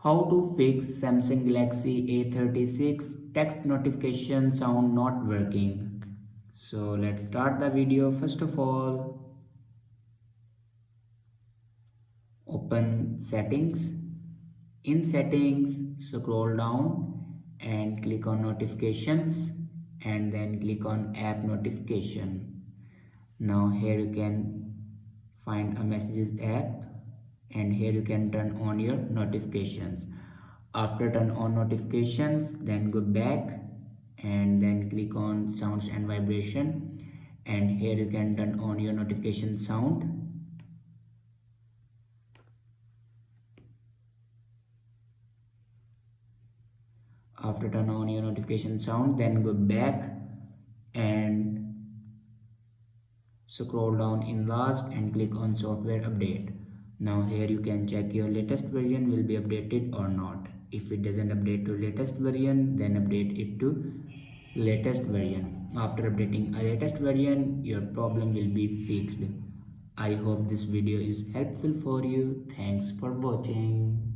How to fix Samsung Galaxy A36 text notification sound not working. So let's start the video. First of all, open settings. In settings, scroll down and click on notifications and then click on app notification. Now here you can find a messages app and here you can turn on your notifications. After turn on notifications, then go back and then click on sounds and vibration, and here you can turn on your notification sound. After turn on your notification sound, then go back and scroll down in last and click on software update. Now here you can check your latest version will be updated or not. If it doesn't update to latest version, then update it to latest version. After updating a latest version, your problem will be fixed. I hope this video is helpful for you. Thanks for watching.